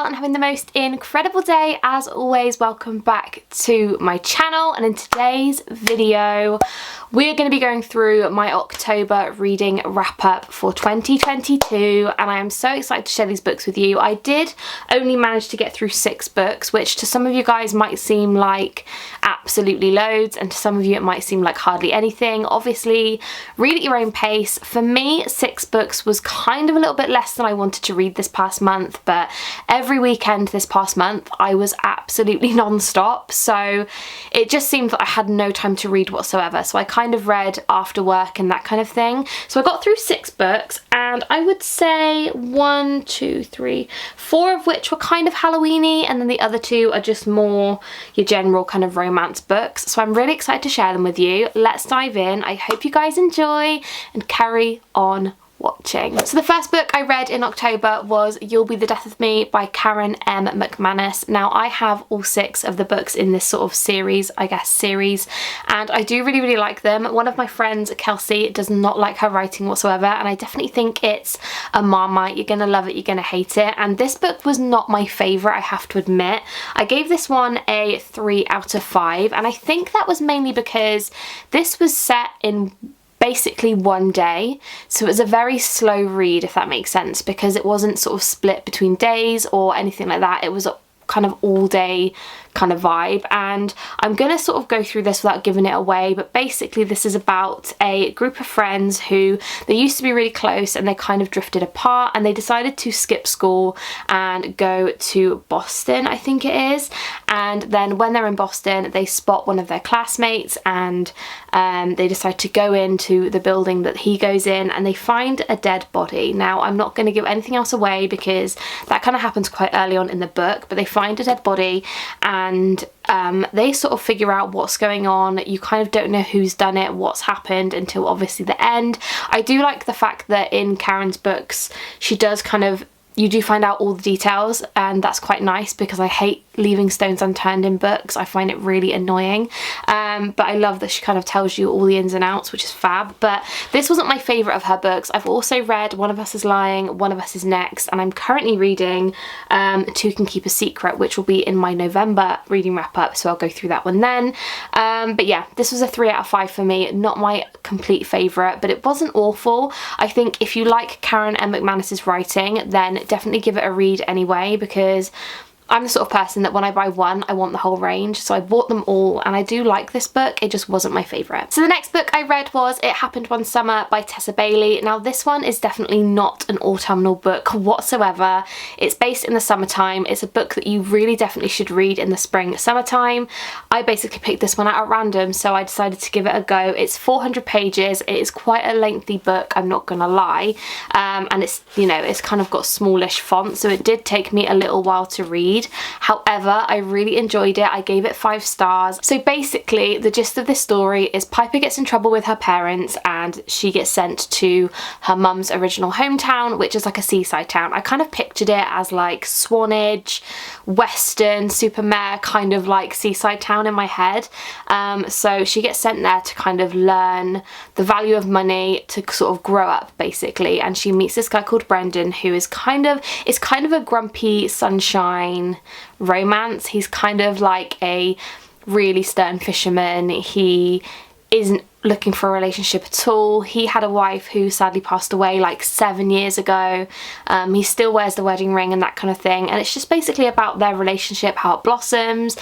well and having the most incredible day. As always, welcome back to my channel, and in today's video we're going to be going through my October reading wrap up for 2022, and I am so excited to share these books with you. I did only manage to get through 6 books, which to some of you guys might seem like absolutely loads, and to some of you it might seem like hardly anything. Obviously, read at your own pace. For me, 6 books was kind of a little bit less than I wanted to read this past month, but every weekend this past month I was absolutely non-stop, so it just seemed that I had no time to read whatsoever. So I kind of read after work and that kind of thing. So I got through 6 books, and I would say 1, 2, 3, 4 of which were kind of Halloween-y, and then the other 2 are just more your general kind of romance books. So I'm really excited to share them with you. Let's dive in. I hope you guys enjoy and carry on watching. So the first book I read in October was You'll Be the Death of Me by Karen M. McManus. Now, I have all 6 of the books in this sort of series, I guess series, and I do really like them. One of my friends, Kelsey, does not like her writing whatsoever, and I definitely think it's a Marmite. You're gonna love it, you're gonna hate it, and this book was not my favourite, I have to admit. I gave this one a 3 out of 5, and I think that was mainly because this was set in basically one day, so it was a very slow read, if that makes sense, because it wasn't sort of split between days or anything like that. It was kind of all day kind of vibe, and I'm gonna sort of go through this without giving it away, but basically this is about a group of friends who they used to be really close and they kind of drifted apart, and they decided to skip school and go to Boston, I think it is. And then when they're in Boston, they spot one of their classmates, and they decide to go into the building that he goes in, and they find a dead body. Now, I'm not going to give anything else away because that kind of happens quite early on in the book, but they find a dead body, and they sort of figure out what's going on. You kind of don't know who's done it, what's happened, until obviously the end. I do like the fact that in Karen's books she does kind of, you do find out all the details, and that's quite nice because I hate leaving stones unturned in books. I find it really annoying, but I love that she kind of tells you all the ins and outs, which is fab. But this wasn't my favourite of her books. I've also read One of Us is Lying, One of Us is Next, and I'm currently reading Two Can Keep a Secret, which will be in my November reading wrap up, so I'll go through that one then. But yeah, this was a 3 out of 5 for me. Not my complete favourite, but it wasn't awful. I think if you like Karen M. McManus's writing, then definitely give it a read anyway, because I'm the sort of person that when I buy one, I want the whole range, so I bought them all, and I do like this book. It just wasn't my favourite. So the next book I read was It Happened One Summer by Tessa Bailey. Now, this one is definitely not an autumnal book whatsoever. It's based in the summertime. It's a book that you really definitely should read in the spring, summertime. I basically picked this one out at random, so I decided to give it a go. It's 400 pages. It is quite a lengthy book, I'm not gonna lie, and it's, you know, it's kind of got smallish font, so it did take me a little while to read. However, I really enjoyed it. I gave it 5 stars. So basically, the gist of this story is Piper gets in trouble with her parents, and she gets sent to her mum's original hometown, which is like a seaside town. I kind of pictured it as like Swanage, Western, Supermare, kind of like seaside town in my head. So she gets sent there to kind of learn the value of money, to sort of grow up basically, and she meets this guy called Brendan, who is kind of a grumpy sunshine romance. He's kind of like a really stern fisherman. He isn't looking for a relationship at all. He had a wife who sadly passed away like 7 years ago. He still wears the wedding ring and that kind of thing, and it's just basically about their relationship, how it blossoms.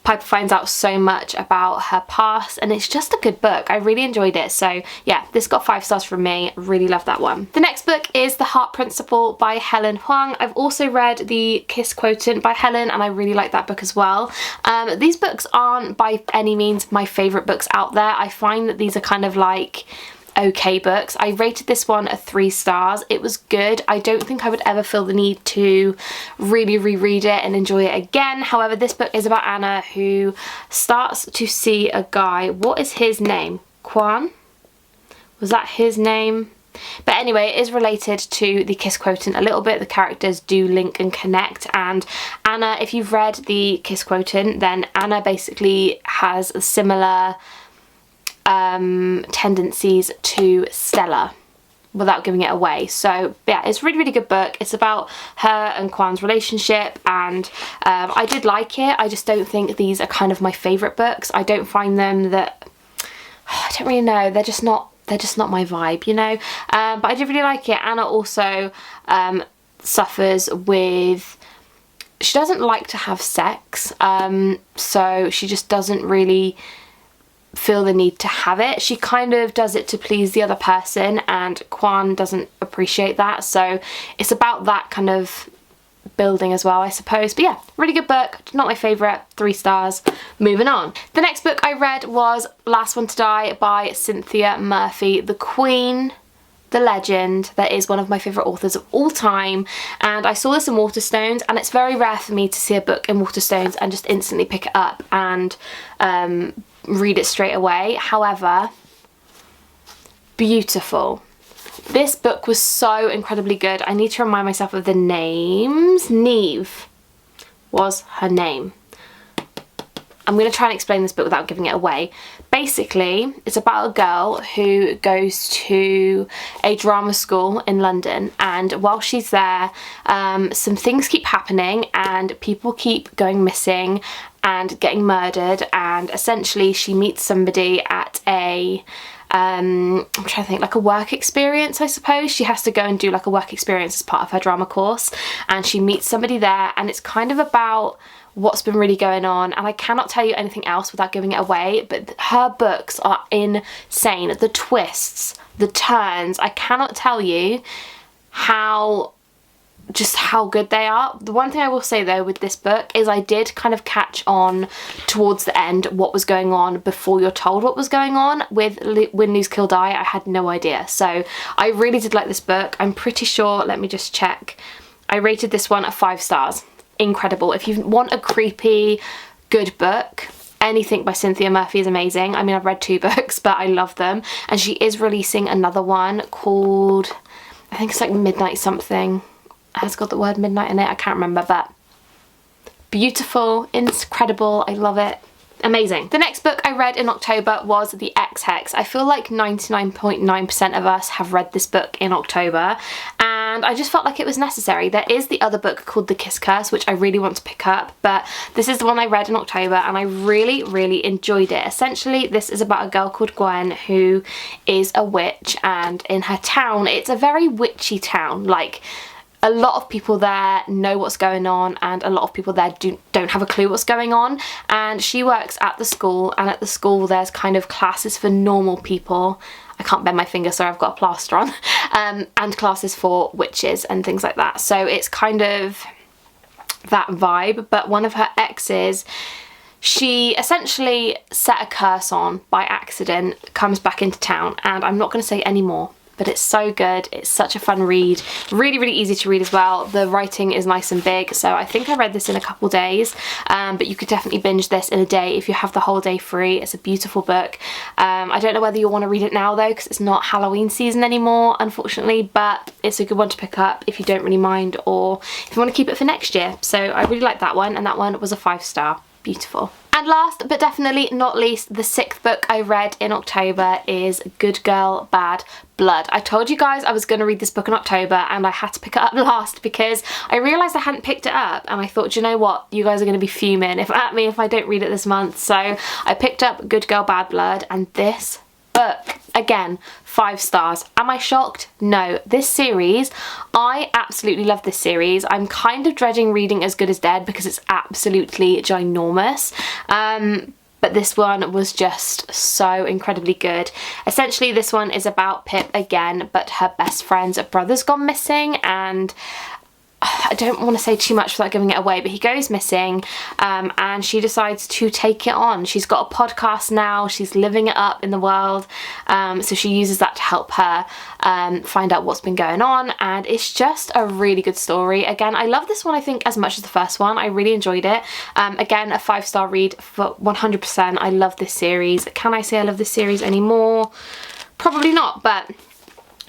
Piper finds out so much about her past, and it's just a good book. I really enjoyed it. So yeah, this got 5 stars from me. Really love that one. The next book is The Heart Principle by Helen Huang. I've also read The Kiss Quotient by Helen, and I really like that book as well. These books aren't by any means my favourite books out there. I find that these are kind of like okay books. I rated this one a 3 stars. It was good. I don't think I would ever feel the need to really reread it and enjoy it again. However, this book is about Anna, who starts to see a guy. What is his name? Quan? Was that his name? But anyway, it is related to The Kiss Quotient a little bit. The characters do link and connect, and Anna, if you've read The Kiss Quotient, then Anna basically has a similar tendencies to Stella. without giving it away. So yeah, it's a really, really good book. It's about her and Kwan's relationship, and I did like it. I just don't think these are kind of my favourite books. I don't find them that, I don't really know, they're just not my vibe, you know. But I did really like it. Anna also suffers with, she doesn't like to have sex, so she just doesn't really feel the need to have it. She kind of does it to please the other person, and Kwan doesn't appreciate that, so it's about that kind of building as well, I suppose. But yeah, really good book, not my favourite, 3 stars. Moving on. The next book I read was Last One to Die by Cynthia Murphy, the queen, the legend, that is one of my favourite authors of all time. And I saw this in Waterstones, and it's very rare for me to see a book in Waterstones and just instantly pick it up and read it straight away. However, beautiful. This book was so incredibly good. I need to remind myself of the names. Neve was her name. I'm going to try and explain this book without giving it away. Basically, it's about a girl who goes to a drama school in London, and while she's there, some things keep happening and people keep going missing and getting murdered, and essentially she meets somebody at a I'm trying to think, like a work experience, I suppose. She has to go and do like a work experience as part of her drama course, and she meets somebody there, and it's kind of about what's been really going on. And I cannot tell you anything else without giving it away, but her books are insane. The twists, the turns, I cannot tell you how good they are. The one thing I will say though with this book is I did kind of catch on towards the end what was going on before you're told what was going on. With Win, Lose, Kill, Die, I had no idea. So I really did like this book. I'm pretty sure, let me just check, I rated this one at 5 stars. Incredible. If you want a creepy, good book, anything by Cynthia Murphy is amazing. I mean, I've read 2 books, but I love them. And she is releasing another one called, I think it's like Midnight something. It has got the word midnight in it, I can't remember, but beautiful, incredible, I love it. Amazing. The next book I read in October was The Ex-Hex. I feel like 99.9% of us have read this book in October, and I just felt like it was necessary. There is the other book called The Kiss Curse, which I really want to pick up, but this is the one I read in October, and I really, really enjoyed it. Essentially, this is about a girl called Gwen who is a witch, and in her town, it's a very witchy town. Like, a lot of people there know what's going on, and a lot of people there don't have a clue what's going on. And she works at the school, and at the school there's kind of classes for normal people. I can't bend my finger, sorry, I've got a plaster on. And classes for witches and things like that. So it's kind of that vibe. But one of her exes, she essentially set a curse on by accident, comes back into town, and I'm not going to say any more. But it's so good. It's such a fun read. Really, really easy to read as well. The writing is nice and big, so I think I read this in a couple days, but you could definitely binge this in a day if you have the whole day free. It's a beautiful book. I don't know whether you'll want to read it now though, because it's not Halloween season anymore, unfortunately, but it's a good one to pick up if you don't really mind, or if you want to keep it for next year. So I really like that one, and that one was a 5 star. Beautiful. And last but definitely not least, the 6th book I read in October is Good Girl, Bad Blood. I told you guys I was going to read this book in October, and I had to pick it up last because I realised I hadn't picked it up, and I thought, you know what, you guys are going to be fuming at me if I don't read it this month. So I picked up Good Girl, Bad Blood, and this book, again, 5 stars. Am I shocked? No. This series, I absolutely love this series. I'm kind of dreading reading As Good as Dead because it's absolutely ginormous. But this one was just so incredibly good. Essentially, this one is about Pip again, but her best friend's brother's gone missing, and I don't want to say too much without giving it away, but he goes missing, and she decides to take it on. She's got a podcast now, she's living it up in the world, so she uses that to help her find out what's been going on, and it's just a really good story. Again, I love this one, I think, as much as the first one. I really enjoyed it. Again, a 5-star read for 100%. I love this series. Can I say I love this series anymore? Probably not, but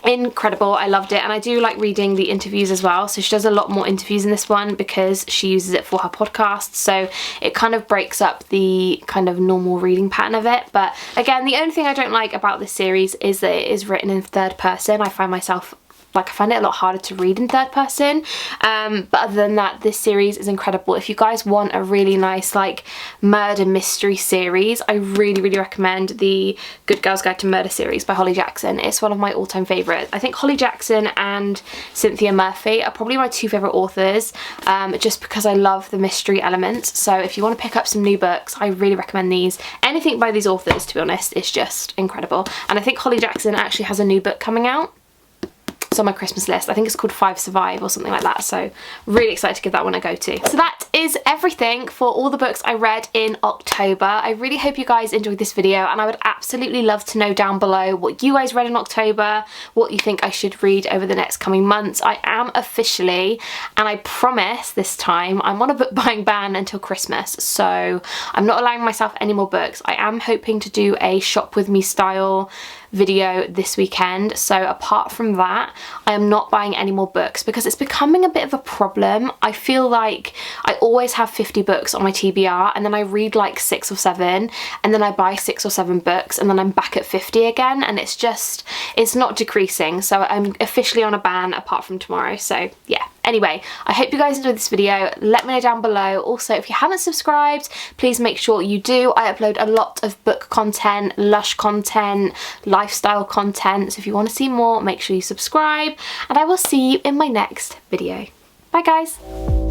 incredible. I loved it, and I do like reading the interviews as well. So she does a lot more interviews in this one because she uses it for her podcast, so it kind of breaks up the kind of normal reading pattern of it. But again, the only thing I don't like about this series is that it is written in third person. I find it a lot harder to read in third person, but other than that, this series is incredible. If you guys want a really nice like murder mystery series, I really recommend the Good Girls Guide to Murder series by Holly Jackson. It's one of my all-time favourites. I think Holly Jackson and Cynthia Murphy are probably my two favourite authors, just because I love the mystery elements. So if you want to pick up some new books, I really recommend these. Anything by these authors, to be honest, is just incredible. And I think Holly Jackson actually has a new book coming out. It's on my Christmas list. I think it's called 5 Survive or something like that, so really excited to give that one a go to. So that is everything for all the books I read in October. I really hope you guys enjoyed this video, and I would absolutely love to know down below what you guys read in October, what you think I should read over the next coming months. I am officially, and I promise this time, I'm on a book buying ban until Christmas, so I'm not allowing myself any more books. I am hoping to do a shop with me style video this weekend, so apart from that, I am not buying any more books because it's becoming a bit of a problem. I feel like I always have 50 books on my TBR, and then I read like 6 or 7, and then I buy 6 or 7 books, and then I'm back at 50 again, and it's not decreasing. So I'm officially on a ban apart from tomorrow, so yeah. Anyway, I hope you guys enjoyed this video. Let me know down below. Also, if you haven't subscribed, please make sure you do. I upload a lot of book content, lush content, lifestyle content. So if you want to see more, make sure you subscribe, and I will see you in my next video. Bye guys.